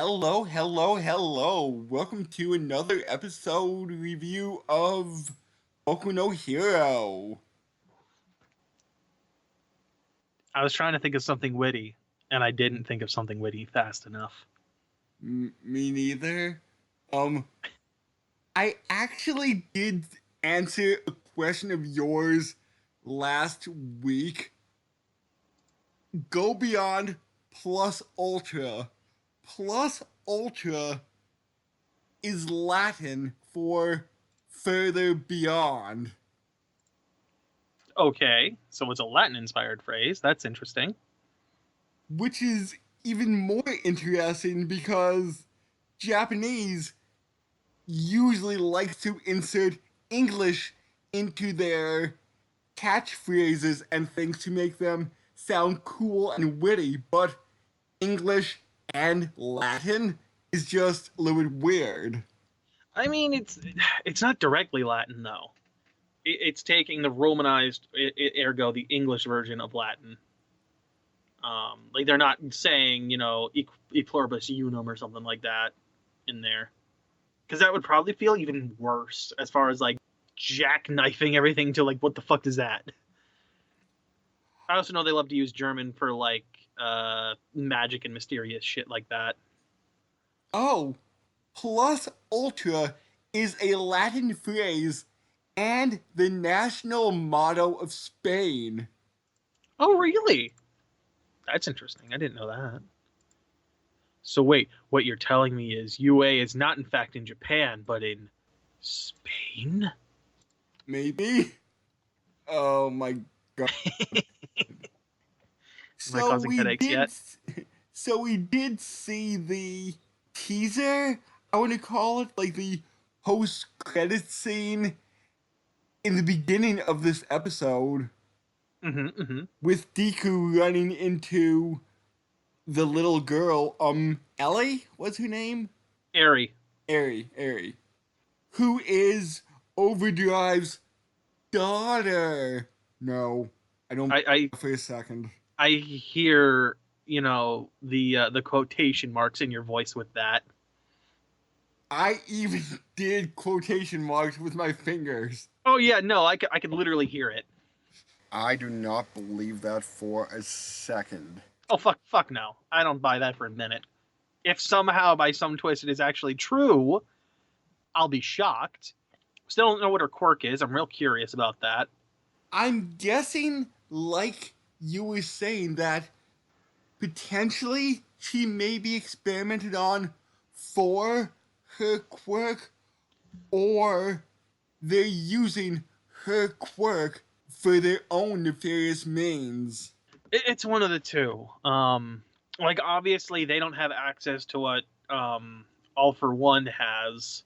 Hello, hello, hello. Welcome to another episode review of Boku no Hero. I was trying to think of something witty, and I didn't think of something witty fast enough. Me neither. Um, I actually did answer a question of yours last week. Go Beyond plus Ultra. Plus Ultra is Latin for further beyond. Okay, so it's a Latin-inspired phrase. That's interesting. Which is even more interesting because Japanese usually likes to insert English into their catchphrases and things to make them sound cool and witty, but English and Latin is just a little bit weird. I mean, it's not directly Latin though. It's taking the Romanized, ergo the English version of Latin. Like they're not saying e pluribus unum or something like that in there, because that would probably feel even worse as far as like jackknifing everything to like what the fuck is that? I also know they love to use German for like magic and mysterious shit like that. Oh, plus ultra is a Latin phrase and the national motto of Spain. Oh, really? That's interesting. I didn't know that. So wait, what you're telling me is UA is not in fact in Japan, but in Spain? Maybe? Oh my god. Am I So causing we headaches did yet? so we did see the teaser, I want to call it, like the post credit scene in the beginning of this episode Mm-hmm, mm-hmm. with Deku running into the little girl, Ellie, what's her name? Airy. Eri, who is Overdrive's daughter. No, I don't I, I for a second. I hear the quotation marks in your voice with that. I even did quotation marks with my fingers. Oh yeah, no, I could literally hear it. I do not believe that for a second. Oh fuck no, I don't buy that for a minute. If somehow by some twist it is actually true, I'll be shocked. Still don't know what her quirk is. I'm real curious about that. I'm guessing, like you were saying, that potentially she may be experimented on for her quirk, or they're using her quirk for their own nefarious means. It's one of the two. Like obviously they don't have access to what All for One has,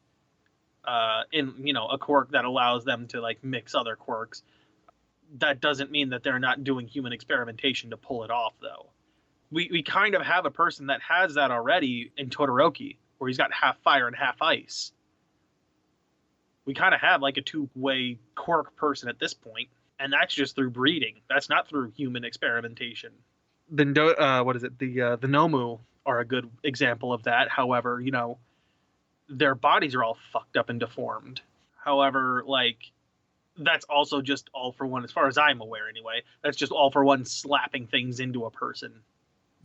in a quirk that allows them to like mix other quirks. That doesn't mean that they're not doing human experimentation to pull it off, though. We kind of have a person that has that already in Todoroki, where he's got half fire and half ice. We kind of have like a two-way quirk person at this point, and that's just through breeding. That's not through human experimentation. What is it? The Nomu are a good example of that. However, their bodies are all fucked up and deformed. However, like that's also just All for One, as far as I'm aware, anyway. That's just All for One slapping things into a person.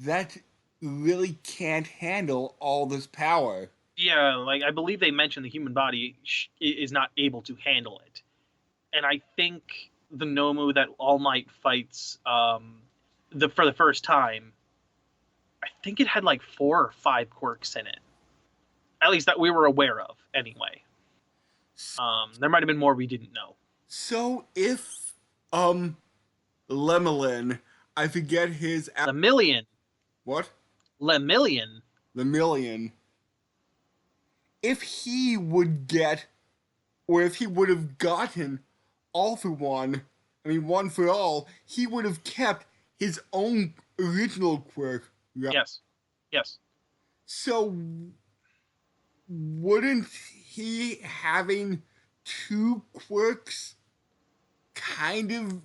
That really can't handle all this power. Yeah, like I believe they mentioned the human body is not able to handle it, and I think the Nomu that All Might fights, for the first time, I think it had like 4 or 5 quirks in it. At least that we were aware of, anyway. There might have been more we didn't know. So if Lemelin, I forget his Lemillion, what? Lemillion. Lemillion. If he would get, or if he would have gotten all for one, I mean one for all, he would have kept his own original quirk. Right? Yes, yes. So wouldn't he having two quirks kind of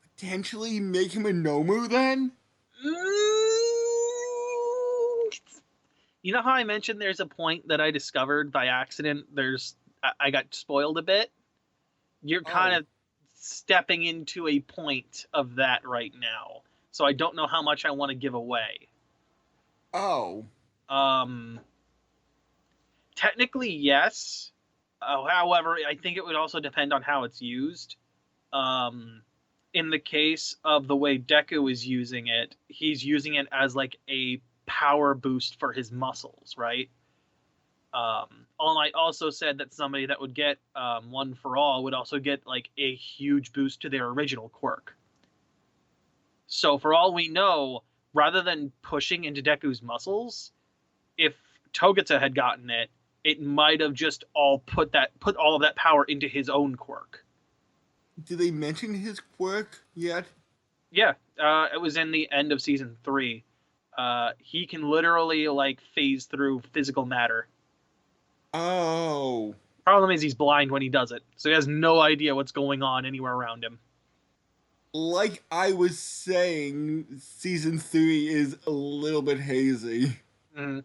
potentially make him a Nomu then? Mm, You know how I mentioned there's a point that I discovered by accident? I got spoiled a bit. You're kind Oh, of stepping into a point of that right now. So I don't know how much I want to give away. oh, Um, Technically, yes. However, I think it would also depend on how it's used. Um, in the case of the way Deku is using it, he's using it as like a power boost for his muscles, right? All Might also said that somebody that would get One for All would also get like a huge boost to their original quirk. So for all we know, rather than pushing into Deku's muscles, if Togetsu had gotten it, it might have just all put all of that power into his own quirk. did they mention his quirk yet? Yeah, it was in the end of season 3. He can literally like phase through physical matter. Oh, Problem is he's blind when he does it, so he has no idea what's going on anywhere around him. like I was saying, season 3 is a little bit hazy. Mm.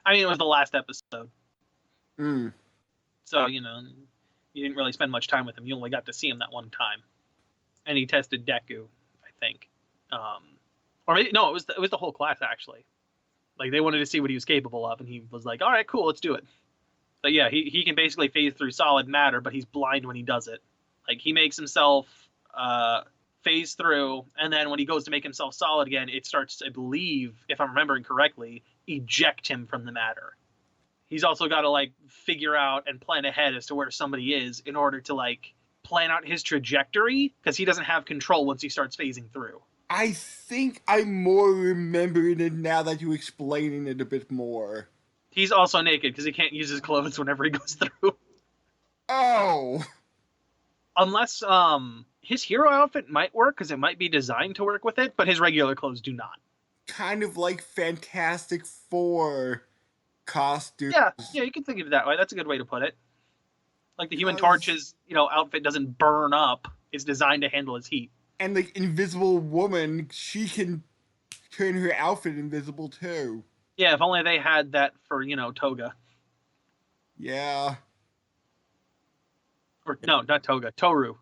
I mean, it was the last episode, Mm. so you didn't really spend much time with him. You only got to see him that one time, and he tested Deku, I think, or maybe no, it was the whole class actually. Like they wanted to see what he was capable of, and he was like, "All right, cool, let's do it." But yeah, he can basically phase through solid matter, but he's blind when he does it. Like he makes himself phase through, and then when he goes to make himself solid again, it starts, I believe, if I'm remembering correctly, eject him from the matter. He's also got to like figure out and plan ahead as to where somebody is in order to like plan out his trajectory, because he doesn't have control once he starts phasing through. I think I'm more remembering it now that you're explaining it a bit more. He's also naked because he can't use his clothes whenever he goes through. Oh, Unless his hero outfit might work because it might be designed to work with it, but his regular clothes do not. kind of like Fantastic Four costumes. Yeah, you can think of it that way. That's a good way to put it. Like the Human 'Cause- Torch's, outfit doesn't burn up. It's designed to handle his heat. and the Invisible Woman, she can turn her outfit invisible too. Yeah, if only they had that for, Toga. Yeah. Or no, not Toga, Toru.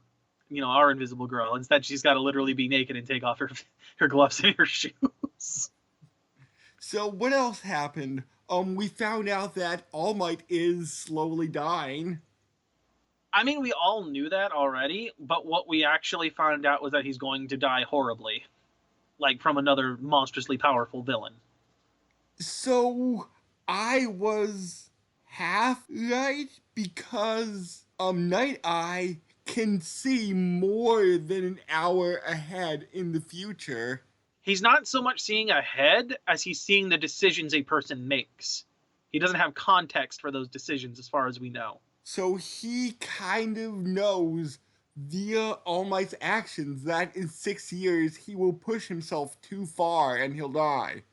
Our invisible girl. Instead, she's got to literally be naked and take off her gloves and her shoes. So what else happened? We found out that All Might is slowly dying. I mean, we all knew that already, but what we actually found out was that he's going to die horribly. Like from another monstrously powerful villain. So I was half right because Night Eye can see more than an hour ahead in the future. He's not so much seeing ahead as he's seeing the decisions a person makes. He doesn't have context for those decisions as far as we know. So he kind of knows via All Might's actions that in 6 years he will push himself too far and he'll die.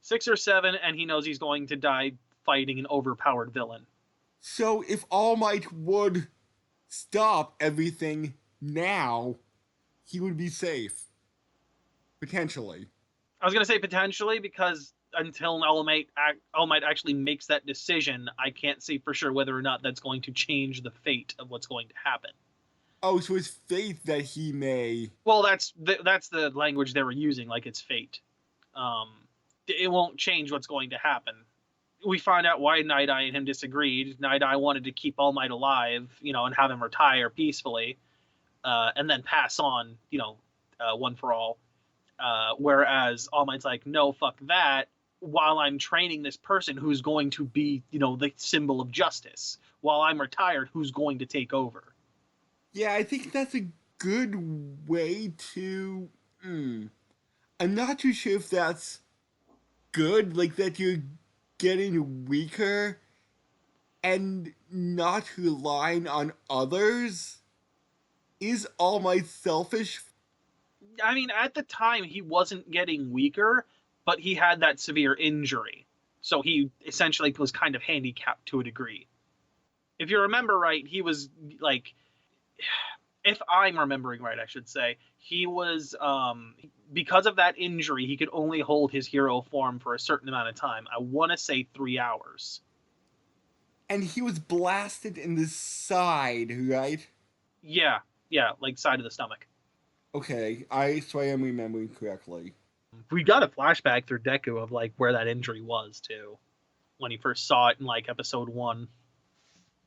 6 or 7, and he knows he's going to die fighting an overpowered villain. So if All Might would stop everything now, he would be safe. Potentially. I was going to say potentially because until All Might actually makes that decision, I can't say for sure whether or not that's going to change the fate of what's going to happen. Oh, so it's fate that he may. Well, that's the language they were using, like it's fate. It won't change what's going to happen. We find out why Night Eye and him disagreed. Night Eye wanted to keep All Might alive, and have him retire peacefully, and then pass on, One for All. Whereas All Might's like, no, fuck that. While I'm training this person who's going to be, the symbol of justice, while I'm retired, who's going to take over? Yeah, I think that's a good way to. I'm not too sure if that's good, like that you're getting weaker and not relying on others. Is All Might selfish? I mean, at the time, he wasn't getting weaker, but he had that severe injury. So he essentially was kind of handicapped to a degree. If you remember right, he was like, if I'm remembering right, I should say, he was because of that injury, he could only hold his hero form for a certain amount of time. I want to say 3 hours. And he was blasted in the side, right? Yeah, yeah, like side of the stomach. Okay, so I am remembering correctly. We got a flashback through Deku of like where that injury was too, when he first saw it in like episode 1.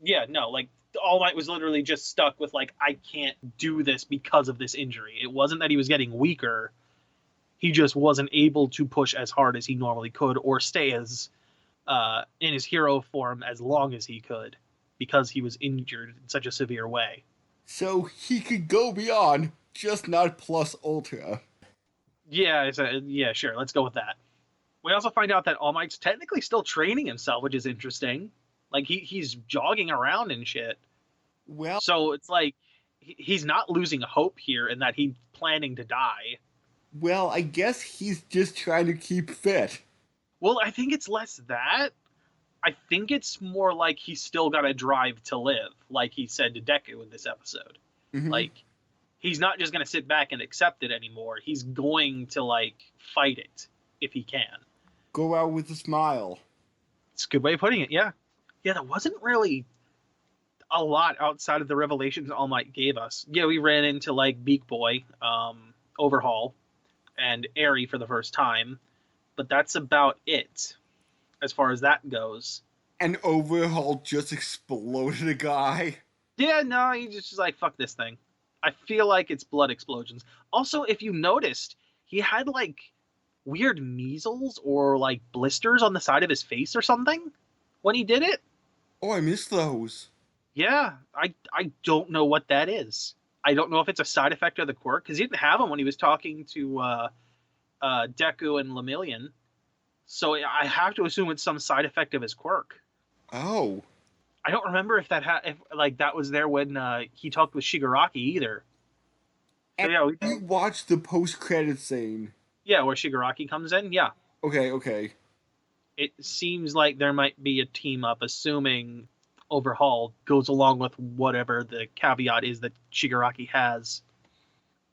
Yeah, no, like All Might was literally just stuck with like, I can't do this because of this injury. It wasn't that he was getting weaker. He just wasn't able to push as hard as he normally could or stay as in his hero form as long as he could because he was injured in such a severe way. So he could go beyond, just not plus ultra. Yeah, yeah, sure. Let's go with that. We also find out that All Might's technically still training himself, which is interesting. Like he's jogging around and shit. Well, So it's like he's not losing hope here in that he's planning to die. I guess he's just trying to keep fit. Well, I think it's less that. I think it's more like he's still got a drive to live, like he said to Deku in this episode. Mm-hmm. Like he's not just going to sit back and accept it anymore. He's going to like fight it if he can. Go out with a smile. It's a good way of putting it. Yeah. Yeah, there wasn't really a lot outside of the revelations All Might gave us. Yeah, we ran into like Beak Boy, Overhaul, and Airy for the first time, but that's about it as far as that goes. And Overhaul just exploded a guy. Yeah, no, he just like, fuck this thing. I feel like it's blood explosions. Also, if you noticed, he had like weird measles or like blisters on the side of his face or something when he did it. Oh, I missed those. Yeah, I don't know what that is. I don't know if it's a side effect of the quirk because he didn't have them when he was talking to Deku and Lemillion. So I have to assume it's some side effect of his quirk. Oh. I don't remember if that was there when he talked with Shigaraki either. So, And yeah, you watched the post-credit scene. yeah, where Shigaraki comes in. Yeah, Okay. it seems like there might be a team up, assuming Overhaul goes along with whatever the caveat is that Shigaraki has.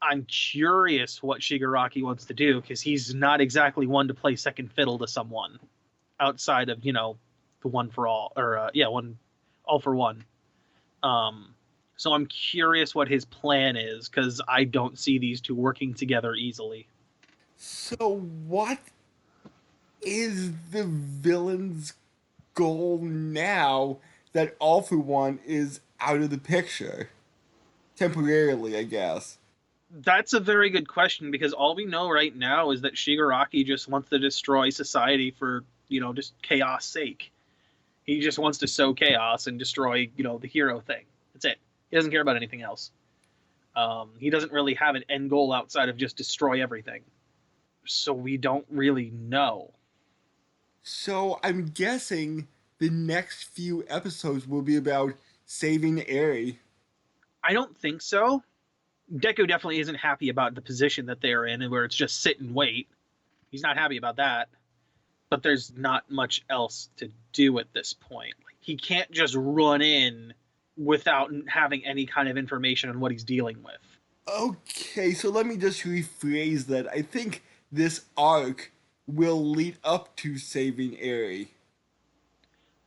I'm curious what Shigaraki wants to do because he's not exactly one to play second fiddle to someone outside of, the one for all or one all for one. So I'm curious what his plan is because I don't see these two working together easily. So what is the villain's goal now that All for One is out of the picture? Temporarily, I guess. That's a very good question because all we know right now is that Shigaraki just wants to destroy society for, just chaos sake. He just wants to sow chaos and destroy, the hero thing. That's it. He doesn't care about anything else. He doesn't really have an end goal outside of just destroy everything. So we don't really know. So I'm guessing the next few episodes will be about saving Eri. I don't think so. Deku definitely isn't happy about the position that they're in and where it's just sit and wait. He's not happy about that. But there's not much else to do at this point. Like, he can't just run in without having any kind of information on what he's dealing with. Okay, so let me just rephrase that. I think this arc will lead up to saving Eri.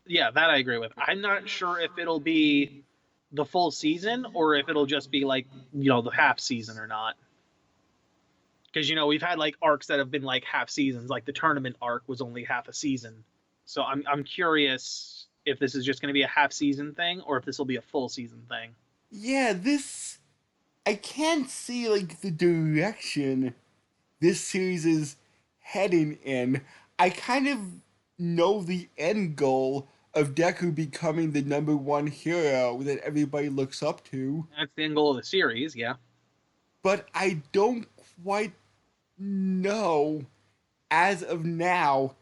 Yeah, that I agree with. I'm not sure if it'll be the full season or if it'll just be like, the half season or not. Because, we've had like arcs that have been like half seasons, like the tournament arc was only half a season. So I'm curious if this is just going to be a half season thing or if this will be a full season thing. Yeah, I can't see like the direction this series is heading in. I kind of know the end goal of Deku becoming the number one hero that everybody looks up to. That's the end goal of the series, yeah. But I don't quite know, as of now,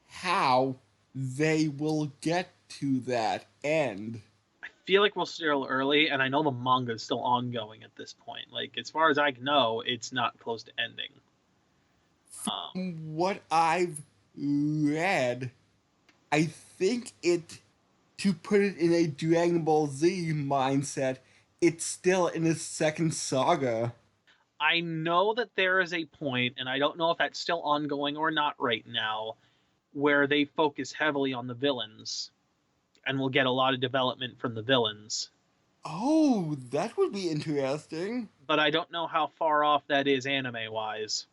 how they will get to that end. I feel like we're still early, and I know the manga is still ongoing at this point. Like, as far as I know, it's not close to ending. From what I've read, I think to put it in a Dragon Ball Z mindset, it's still in its second saga. I know that there is a point, and I don't know if that's still ongoing or not right now, where they focus heavily on the villains, and we'll get a lot of development from the villains. Oh, that would be interesting. But I don't know how far off that is anime wise.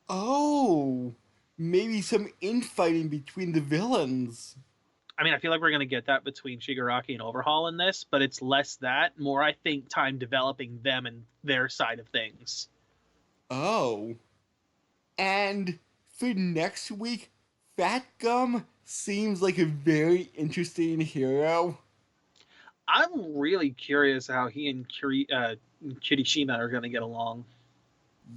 Oh, maybe some infighting between the villains. I mean, I feel like we're going to get that between Shigaraki and Overhaul in this, but it's less that, more, I think, time developing them and their side of things. Oh. And for next week, Fat Gum seems like a very interesting hero. I'm really curious how he and Kirishima are going to get along.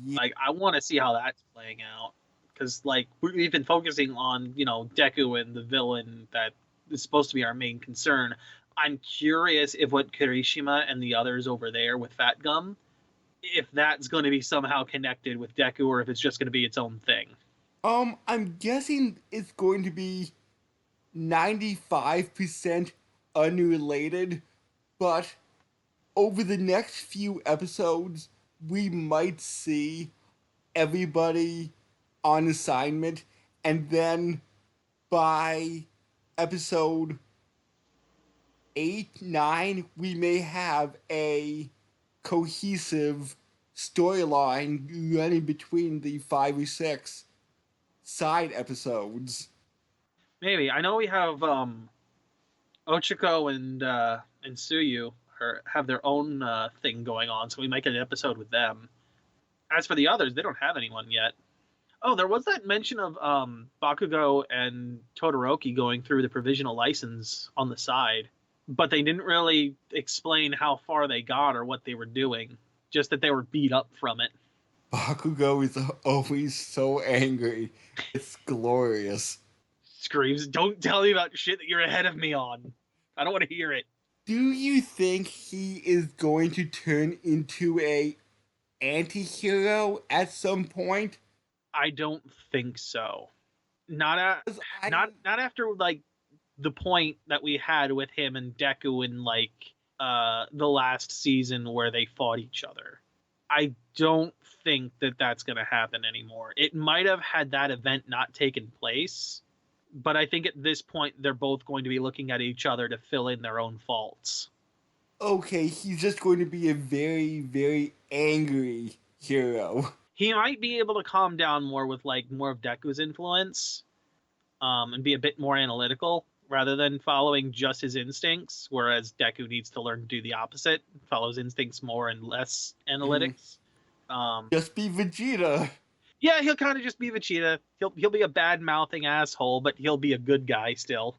Yeah. Like, I want to see how that's playing out. Because, like, we've been focusing on, Deku and the villain that is supposed to be our main concern. I'm curious if what Kirishima and the others over there with Fat Gum, if that's going to be somehow connected with Deku or if it's just going to be its own thing. I'm guessing it's going to be 95% unrelated, but over the next few episodes, we might see everybody on assignment, and then by episode 8, 9, we may have a cohesive storyline running between the 5 or 6 side episodes. Maybe. I know we have Ochiko and Suyu have their own thing going on, so we might get an episode with them. As for the others, they don't have anyone yet. Oh, there was that mention of Bakugo and Todoroki going through the provisional license on the side, but they didn't really explain how far they got or what they were doing, just that they were beat up from it. Bakugo is always so angry. It's glorious. Screams, don't tell me about shit that you're ahead of me on. I don't want to hear it. Do you think he is going to turn into a anti-hero at some point? I don't think so. Not at, 'Cause I, not after like the point that we had with him and Deku in like the last season where they fought each other. I don't think that that's going to happen anymore. It might have had that event not taken place, but I think at this point they're both going to be looking at each other to fill in their own faults. okay, he's just going to be a very, very angry hero. He might be able to calm down more with like more of Deku's influence, and be a bit more analytical rather than following just his instincts, whereas Deku needs to learn to do the opposite, follows instincts more and less analytics. Just be Vegeta. Yeah, he'll kind of just be Vegeta. He'll be a bad mouthing asshole, but he'll be a good guy still.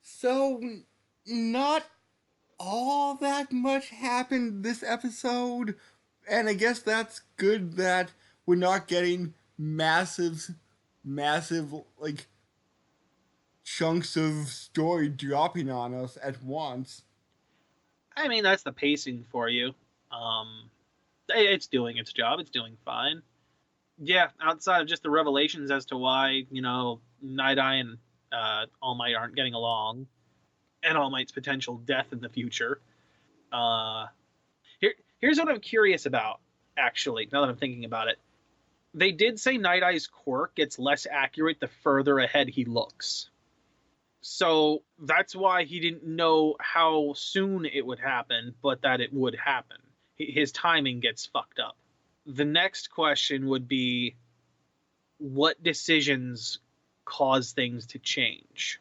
So, not all that much happened this episode, and I guess that's good that we're not getting massive, like, chunks of story dropping on us at once. I mean, that's the pacing for you. It's doing its job. It's doing fine. Yeah, outside of just the revelations as to why, Night Eye and All Might aren't getting along, and All Might's potential death in the future. Here's what I'm curious about, actually, now that I'm thinking about it. They did say Night Eye's quirk gets less accurate the further ahead he looks. So that's why he didn't know how soon it would happen, but that it would happen. His timing gets fucked up. The next question would be, what decisions cause things to change?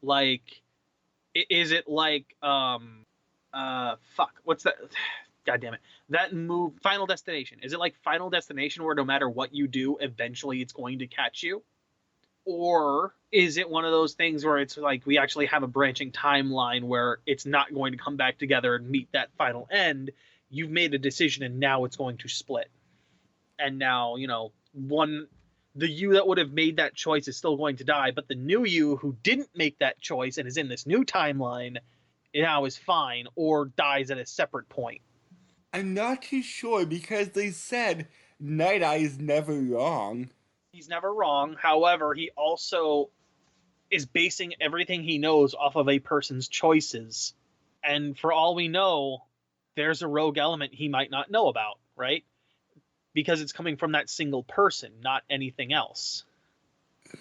Like, is it like, what's that? God damn it. That move, Final Destination. Is it like Final Destination where no matter what you do, eventually it's going to catch you? Or is it one of those things where it's like we actually have a branching timeline where it's not going to come back together and meet that final end? You've made a decision and now it's going to split. And now, the you that would have made that choice is still going to die, but the new you who didn't make that choice and is in this new timeline now is fine or dies at a separate point. I'm not too sure because they said Night Eye is never wrong. He's never wrong. However, he also is basing everything he knows off of a person's choices. And for all we know, there's a rogue element he might not know about, right? Because it's coming from that single person, not anything else.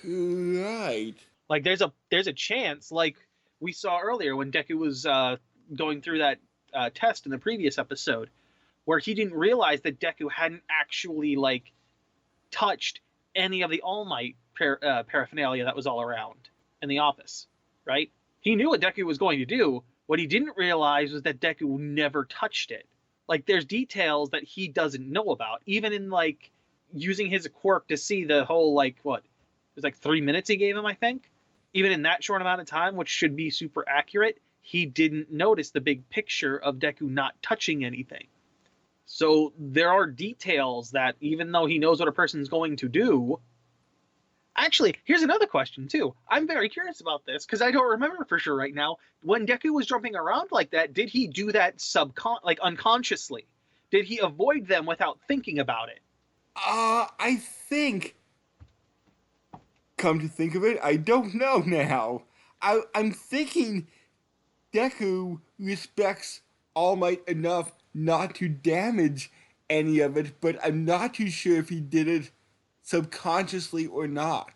Right. Like there's a chance, like we saw earlier when Deku was going through that test in the previous episode, where he didn't realize that Deku hadn't actually like touched any of the All Might paraphernalia that was all around in the office, right? He knew what Deku was going to do. What he didn't realize was that Deku never touched it. Like there's details that he doesn't know about, even in like using his quirk to see the whole like what it was like 3 minutes he gave him, I think. Even in that short amount of time, which should be super accurate, he didn't notice the big picture of Deku not touching anything. So there are details that even though he knows what a person's going to do. Actually, here's another question too. I'm very curious about this because I don't remember for sure right now. When Deku was jumping around like that, did he do that unconsciously? Did he avoid them without thinking about it? I think, come to think of it, I don't know now. I'm thinking Deku respects All Might enough not to damage any of it, but I'm not too sure if he did it subconsciously or not.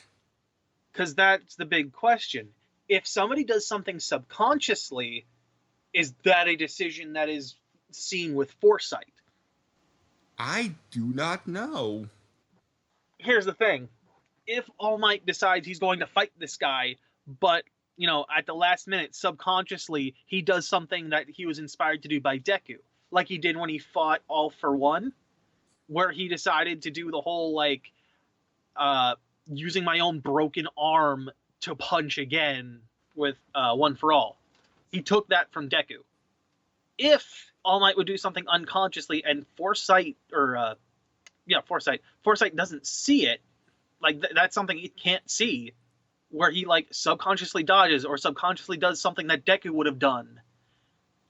Because that's the big question. If somebody does something subconsciously, is that a decision that is seen with foresight? I do not know. Here's the thing. If All Might decides he's going to fight this guy, but, you know, at the last minute, subconsciously, he does something that he was inspired to do by Deku, like he did when he fought All for One, where he decided to do the whole, like, using my own broken arm to punch again with One for All. He took that from Deku. If All Might would do something unconsciously and Foresight doesn't see it, like that's something he can't see, where he like subconsciously dodges or subconsciously does something that Deku would have done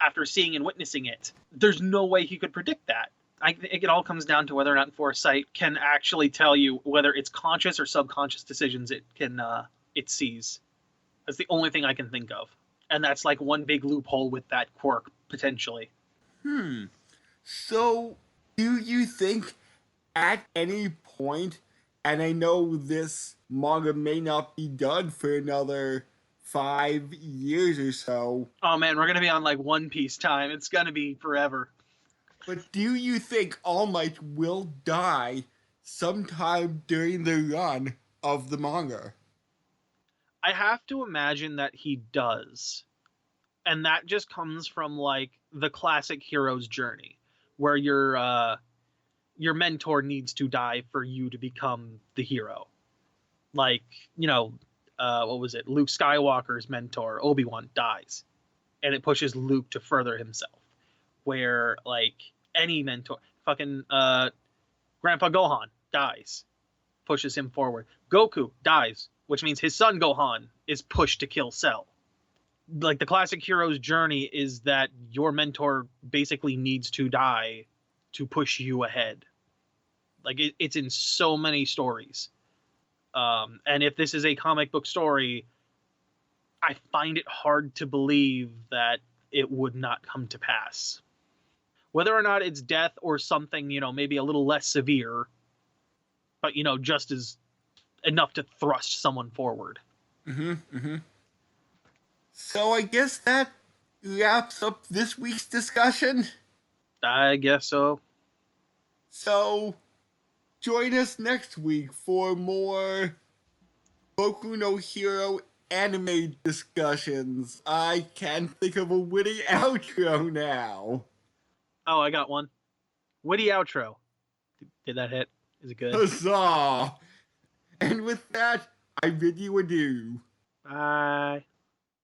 after seeing and witnessing it. There's no way he could predict that. I think it all comes down to whether or not Foresight can actually tell you whether it's conscious or subconscious decisions it sees. That's the only thing I can think of, and that's like one big loophole with that quirk potentially. So, do you think at any point, and I know this manga may not be done for another 5 years or so, Oh man, we're gonna be on like One Piece time. It's gonna be forever. but do you think All Might will die sometime during the run of the manga? I have to imagine that he does. And that just comes from like the classic hero's journey, where your mentor needs to die for you to become the hero. Like, you know, what was it? Luke Skywalker's mentor, Obi-Wan, dies. And it pushes Luke to further himself. Where like any mentor, fucking Grandpa Gohan dies, pushes him forward. Goku dies, which means his son Gohan is pushed to kill Cell. Like the classic hero's journey is that your mentor basically needs to die to push you ahead. Like it's in so many stories. And if this is a comic book story, I find it hard to believe that it would not come to pass. Whether or not it's death or something, you know, maybe a little less severe, but, you know, just as enough to thrust someone forward. So I guess that wraps up this week's discussion. I guess so. So join us next week for more Boku no Hero anime discussions. I can't think of a witty outro now. Oh, I got one. Witty outro. Did that hit? Is it good? Huzzah! And with that, I bid you adieu. Bye.